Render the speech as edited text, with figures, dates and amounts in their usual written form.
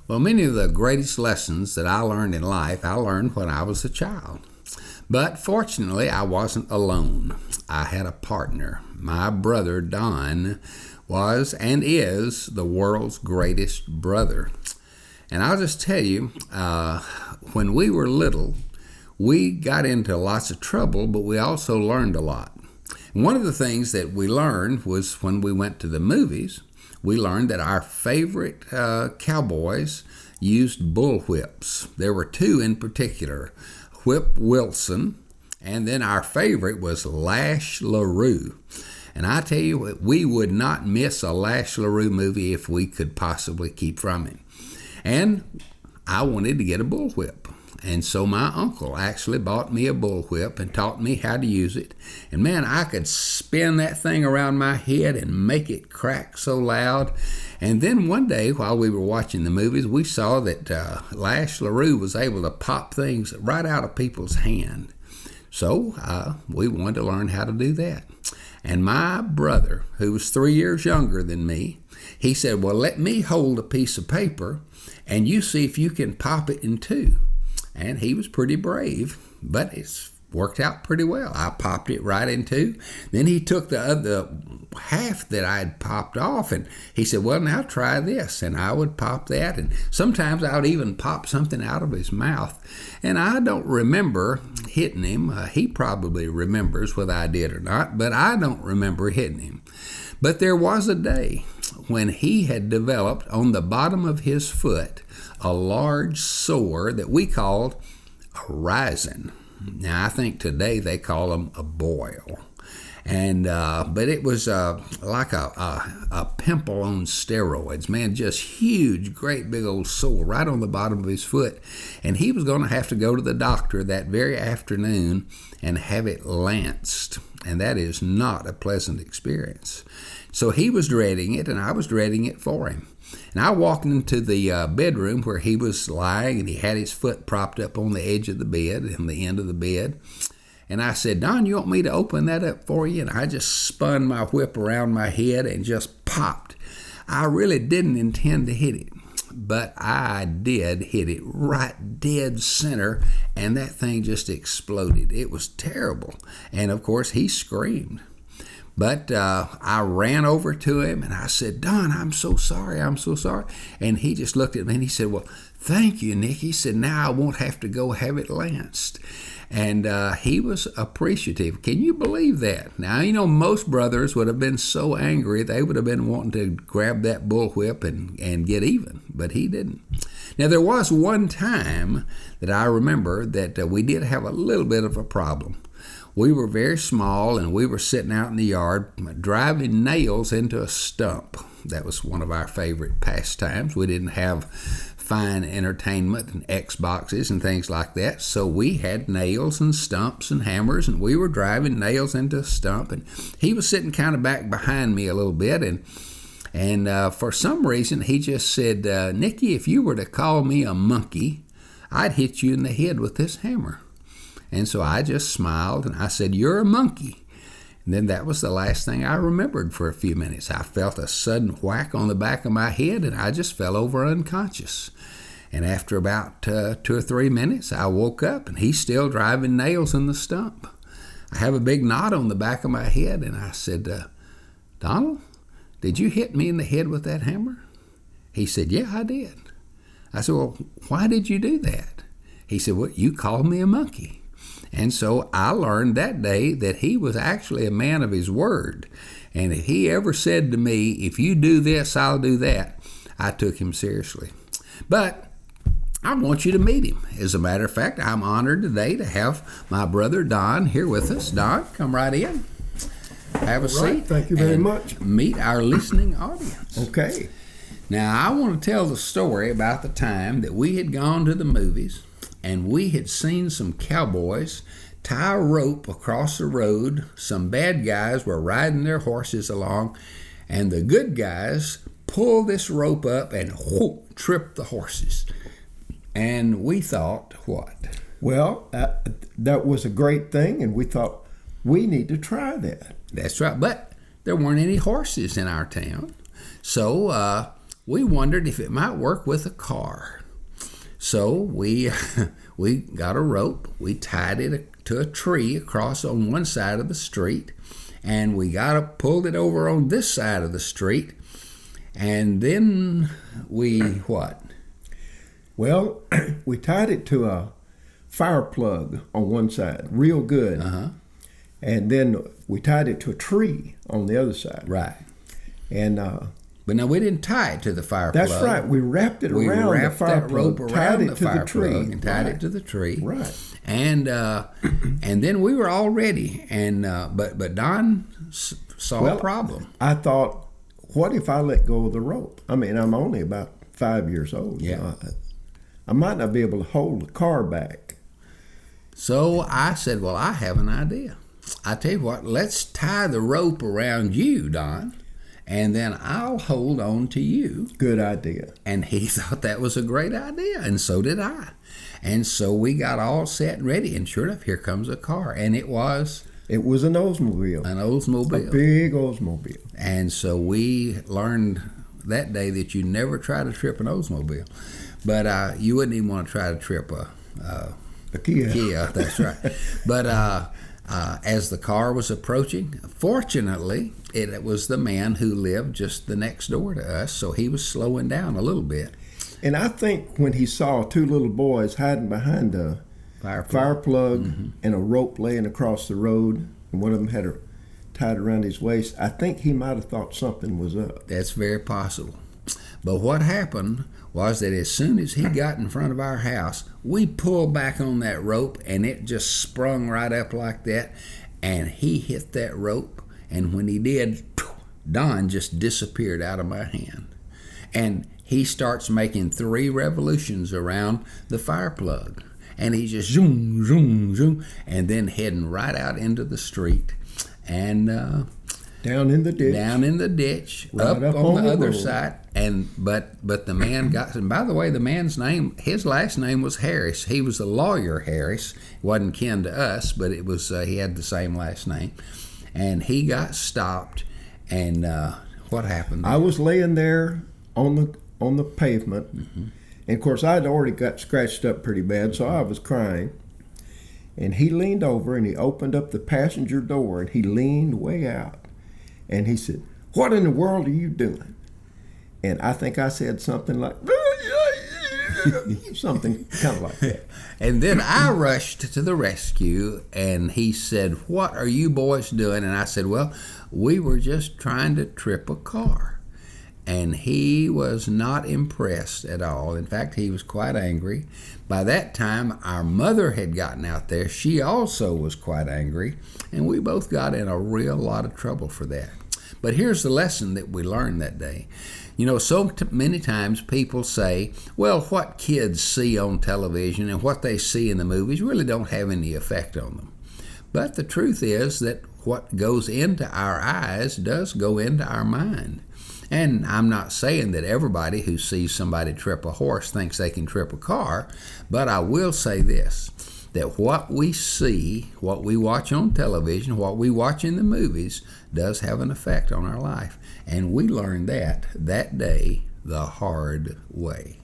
Well, many of the greatest lessons that I learned in life, I learned when I was a child. But fortunately, I wasn't alone. I had a partner. My brother, Don, was and is the world's greatest brother. And I'll just tell you, when we were little, we got into lots of trouble, but we also learned a lot. And one of the things that we learned was when we went to the movies, we learned that our favorite cowboys used bullwhips. There were two in particular, Whip Wilson, and then our favorite was Lash LaRue. And I tell you what, we would not miss a Lash LaRue movie if we could possibly keep from it. And I wanted to get a bullwhip. And so my uncle actually bought me a bullwhip and taught me how to use it. And man, I could spin that thing around my head and make it crack so loud. And then one day while we were watching the movies, we saw that Lash LaRue was able to pop things right out of people's hand. So we wanted to learn how to do that. And my brother, who was 3 years younger than me, he said, well, let me hold a piece of paper and you see if you can pop it in two. And he was pretty brave, but it's worked out pretty well. I popped it right in two. Then he took the other half that I'd popped off, and he said, well, now try this. And I would pop that, and sometimes I would even pop something out of his mouth. And I don't remember hitting him. He probably remembers whether I did or not, but I don't remember hitting him. But there was a day when he had developed on the bottom of his foot a large sore that we called a rising. Now, I think today they call them a boil. And but it was like a pimple on steroids, man, just huge, great big old sore right on the bottom of his foot. And he was going to have to go to the doctor that very afternoon and have it lanced. And that is not a pleasant experience. So he was dreading it, and I was dreading it for him. And I walked into the bedroom where he was lying, and he had his foot propped up on the edge of the bed, on the end of the bed. And I said, Don, you want me to open that up for you? And I just spun my whip around my head and just popped. I really didn't intend to hit it, but I did hit it right dead center, and that thing just exploded. It was terrible. And, of course, he screamed. But I ran over to him, and I said, Don, I'm so sorry. And he just looked at me, and he said, well, thank you, Nickie. He said, now I won't have to go have it lanced. And he was appreciative. Can you believe that? Now, you know, most brothers would have been so angry, they would have been wanting to grab that bullwhip and get even, but he didn't. Now, there was one time that I remember that we did have a little bit of a problem. We were very small, and we were sitting out in the yard driving nails into a stump. That was one of our favorite pastimes. We didn't have fine entertainment and Xboxes and things like that, so we had nails and stumps and hammers, and we were driving nails into a stump, and he was sitting kind of back behind me a little bit, and for some reason he just said, Nickie, if you were to call me a monkey, I'd hit you in the head with this hammer. And so I just smiled, and I said, you're a monkey. And then that was the last thing I remembered for a few minutes. I felt a sudden whack on the back of my head, and I just fell over unconscious. And after about 2 or 3 minutes, I woke up, and he's still driving nails in the stump. I have a big knot on the back of my head, and I said, Donald, did you hit me in the head with that hammer? He said, yeah, I did. I said, well, why did you do that? He said, well, you called me a monkey. And so I learned that day that he was actually a man of his word. And if he ever said to me, if you do this, I'll do that, I took him seriously. But I want you to meet him. As a matter of fact, I'm honored today to have my brother Don here with us. Don, come right in. Have a seat. Thank you very much. Meet our listening audience. Okay. Now, I want to tell the story about the time that we had gone to the movies, and we had seen some cowboys tie a rope across the road. Some bad guys were riding their horses along, and the good guys pulled this rope up and whoop, tripped the horses. And we thought, what? Well, that was a great thing, and we thought, we need to try that. That's right, but there weren't any horses in our town. So we wondered if it might work with a car. So we got a rope. We tied it to a tree across on one side of the street, and we pulled it over on this side of the street, and then we what? Well, we tied it to a fire plug on one side, real good. And then we tied it to a tree on the other side. Right. And but now we didn't tie it to the fire plug. that's right. We wrapped it around the fire plug, tied it to the tree, and tied it to the tree. Right. And then we were all ready. And but Don saw a problem. I thought, what if I let go of the rope? I mean, I'm only about 5 years old. Yeah. You know, I might not be able to hold the car back. So I said, well, I have an idea. I tell you what, let's tie the rope around you, Don, and then I'll hold on to you. Good idea. And he thought that was a great idea, and so did I. And so we got all set and ready, and sure enough, here comes a car. And it was an Oldsmobile. An Oldsmobile. A big Oldsmobile. And so we learned that day that you never try to trip an Oldsmobile. But you wouldn't even want to try to trip a Kia. Kia, that's right. But as the car was approaching, fortunately, it was the man who lived just the next door to us, so he was slowing down a little bit. And I think when he saw two little boys hiding behind a fire plug and a rope laying across the road, and one of them had it tied around his waist, I think he might have thought something was up. That's very possible. But what happened was that as soon as he got in front of our house, we pulled back on that rope, and it just sprung right up like that, and he hit that rope, and when he did, Don just disappeared out of my hand. And he starts making 3 revolutions around the fire plug, and he's just zoom, zoom, zoom, and then heading right out into the street, and down in the ditch, right up on the other road. side. And but the man got, and by the way, the man's name, his last name was Harris. He was a lawyer, Harris. Wasn't kin to us, but it was he had the same last name. And he got stopped. And what happened? I was laying there on the pavement, and of course I'd already got scratched up pretty bad, so I was crying. And he leaned over and he opened up the passenger door, and he leaned way out, and he said, "What in the world are you doing?" And I think I said something like, something kind of like that. And then I rushed to the rescue, and he said, "What are you boys doing?" And I said, "Well, we were just trying to trip a car." And he was not impressed at all. In fact, he was quite angry. By that time, our mother had gotten out there. She also was quite angry, and we both got in a real lot of trouble for that. But here's the lesson that we learned that day. You know, so many times people say, well, what kids see on television and what they see in the movies really don't have any effect on them. But the truth is that what goes into our eyes does go into our mind. And I'm not saying that everybody who sees somebody trip a horse thinks they can trip a car, but I will say this, that what we see, what we watch on television, what we watch in the movies does have an effect on our life. And we learned that day the hard way.